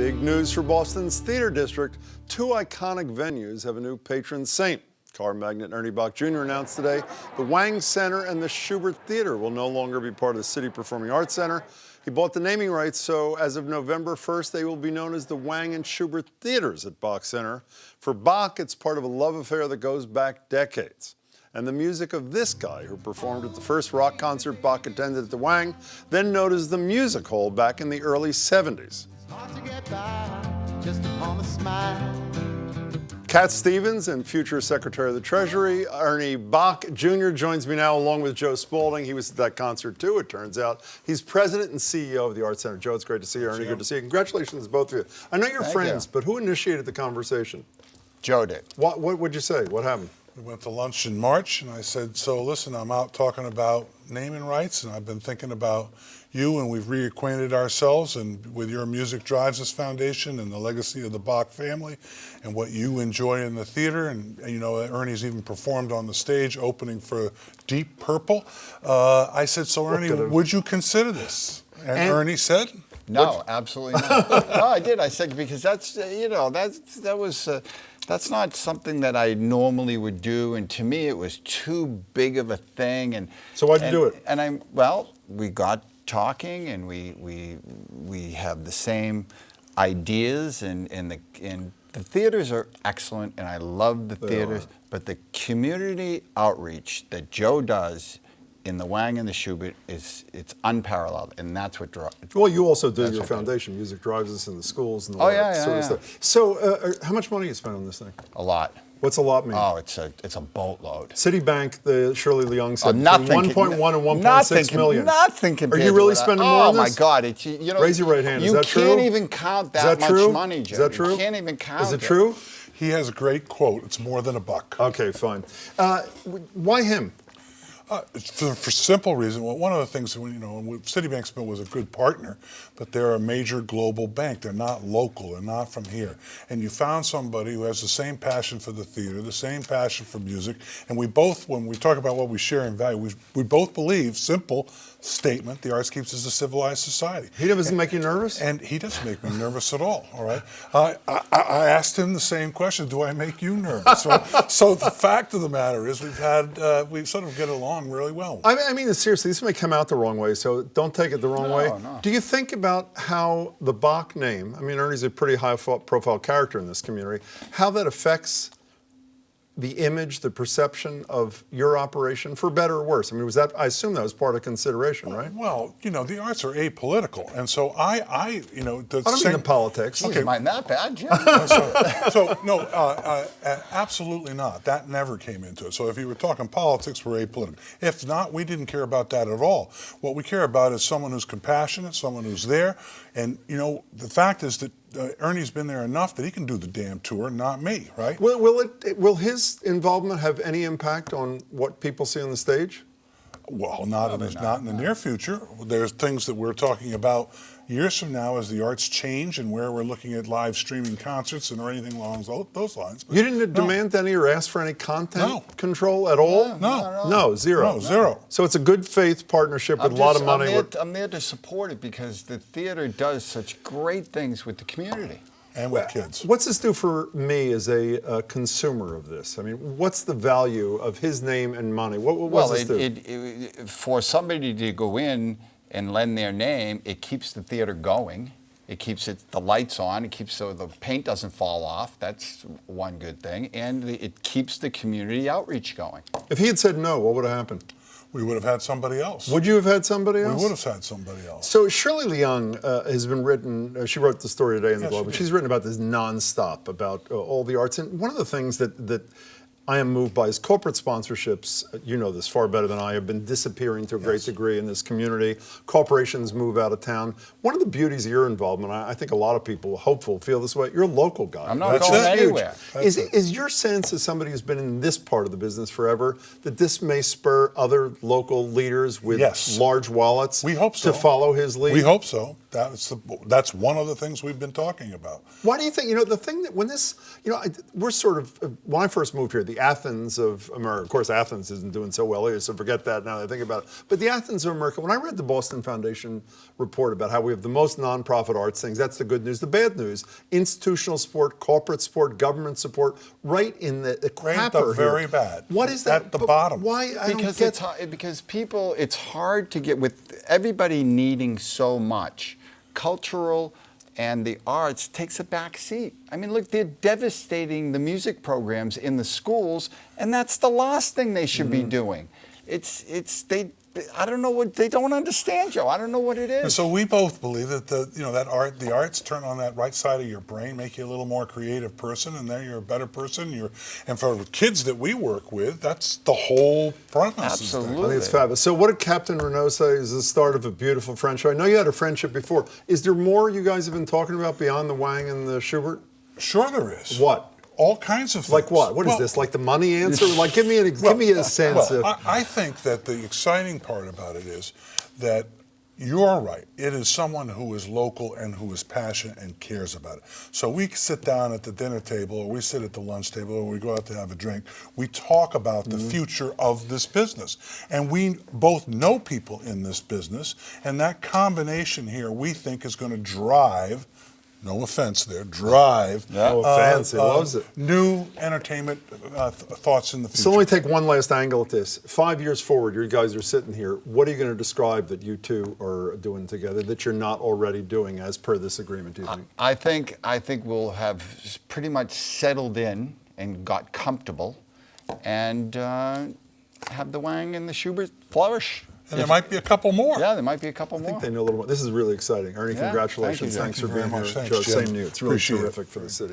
Big news for Boston's theater district. Two iconic venues have a new patron saint. Car magnate Ernie Boch Jr. announced today the Wang Center and the Shubert Theater will no longer be part of the City Performing Arts Center. He bought the naming rights, so as of November 1st, they will be known as the Wang and Shubert Theaters at Boch Center. For Boch, it's part of a love affair that goes back decades. And the music of this guy, who performed at the first rock concert Boch attended at the Wang, then known as the Music Hall back in the early 70s. Cat Stevens and future Secretary of the Treasury, Ernie Boch Jr. joins me now along with Joe Spaulding. He was at that concert too, it turns out. He's president and CEO of the Arts Center. Joe, it's great to see you. Ernie, good to see you. Congratulations to both of you. I know you're friends, but who initiated the conversation? Joe did. What would you say? What happened? We went to lunch in March, and I said, so listen, I'm out talking about naming rights, and I've been thinking about you, and we've reacquainted ourselves and with your Music Drives Us Foundation and the legacy of the Boch family and what you enjoy in the theater. And you know, Ernie's even performed on the stage opening for Deep Purple. I said, so Ernie, would you consider this? And Ernie said, no, absolutely not. No, I did. I said, because that's, you know, that's not something that I normally would do, and to me it was too big of a thing. And so why'd you do it? And we got talking, and we have the same ideas, and the theaters are excellent, and I love the theaters, but the community outreach that Joe does in the Wang and the Shubert it's unparalleled, and that's what draws. Well, you also do your foundation, Music Drives Us, in the schools and all that sort of stuff. So, how much money you spent on this thing? A lot. What's a lot mean? Oh, it's a boatload. Citibank, the Shirley Leung said, nothing, 1.1 and 1.6 million. Nothing compared. Are you really spending more on this? Oh my God! You know, raise your right hand. Is that true? You can't even count that much money, Jim. Is that true? You can't even count. Is it true? He has a great quote. It's more than a buck. Okay, fine. Why him? For simple reason. Well, one of the things, you know, Citibank was a good partner, but they're a major global bank. They're not local. They're not from here. And you found somebody who has the same passion for the theater, the same passion for music, and we both, when we talk about what we share in value, we both believe, simple statement, the arts keeps us a civilized society. He doesn't make you nervous? And he doesn't make me nervous at all right? I asked him the same question, do I make you nervous? So the fact of the matter is we sort of get along really well. I mean, seriously, this may come out the wrong way, so don't take it the wrong way. No. Do you think about how the Boch name, I mean, Ernie's a pretty high-profile character in this community, how that affects the image, the perception of your operation, for better or worse? I mean, I assume that was part of consideration, right? Well, you know, the arts are apolitical, and so I you know, I don't mean the politics. Okay, mine that bad, Jim. No, absolutely not. That never came into it. So if you were talking politics, we're apolitical. If not, we didn't care about that at all. What we care about is someone who's compassionate, someone who's there, and you know, the fact is that Ernie's been there enough that he can do the damn tour, not me, right? Will his involvement have any impact on what people see on the stage? Well, not in the near future. There's things that we're talking about years from now as the arts change and where we're looking at live streaming concerts or anything along those lines. But you didn't demand any or ask for any content control at all? No, zero. No, zero. So it's a good faith partnership with a lot of money. I'm there to support it because the theater does such great things with the community. And with kids. What's this do for me as a consumer of this? I mean, what's the value of his name and money? What's this do? For somebody to go in and lend their name, it keeps the theater going. It keeps the lights on. It keeps so the paint doesn't fall off. That's one good thing. And it keeps the community outreach going. If he had said no, what would have happened? We would have had somebody else. Would you have had somebody else? We would have had somebody else. So Shirley Leung has been written, she wrote the story today in the Globe, but she's written about this nonstop, about all the arts. And one of the things that I am moved by is corporate sponsorships. You know this far better than I have been disappearing to a great degree in this community. Corporations move out of town. One of the beauties of your involvement, I think a lot of people, hopeful, feel this way. You're a local guy. I'm not going anywhere. Is your sense, as somebody who's been in this part of the business forever, that this may spur other local leaders with large wallets to follow his lead? We hope so. That's one of the things we've been talking about. Why do you think, you know, the thing that when this, you know, we're sort of, when I first moved here, the Athens of America. Of course, Athens isn't doing so well either, so forget that now that I think about it. But the Athens of America, when I read the Boston Foundation report about how we have the most nonprofit arts things, that's the good news. The bad news, institutional support, corporate support, government support, right in the crapper very here. bad. What is that? At the bottom. Why? I Because don't it's because people, it's hard to get, with everybody needing so much. Cultural and the arts takes a back seat. I mean, look, they're devastating the music programs in the schools, and that's the last thing they should be doing. I don't know what, they don't understand, Joe. I don't know what it is. And so we both believe that the arts turn on that right side of your brain, make you a little more creative person, and then you're a better person. And for the kids that we work with, that's the whole premise. Absolutely. I think it's fabulous. So what did Captain Renault say is the start of a beautiful friendship? I know you had a friendship before. Is there more you guys have been talking about beyond the Wang and the Shubert? Sure there is. What? All kinds of things. Like what? What is this? Like the money answer? Like give me a sense of. I think that the exciting part about it is that you're right. It is someone who is local and who is passionate and cares about it. So we sit down at the dinner table, or we sit at the lunch table, or we go out to have a drink. We talk about the future of this business. And we both know people in this business, and that combination here we think is going to drive, no offense there, drive No offense, he loves it. new entertainment thoughts in the future. So let me take one last angle at this. 5 years forward, you guys are sitting here. What are you going to describe that you two are doing together that you're not already doing as per this agreement, do you think? I think we'll have pretty much settled in and got comfortable, and have the Wang and the Shubert flourish. And there might be a couple more. Yeah, there might be a couple more. I think they know a little more. This is really exciting. Ernie, Yeah, congratulations. thank you, Thanks Jim. for being Thank you here. very much. Joe, Thanks, same Jim. to you. It's really Appreciate it. terrific for the city.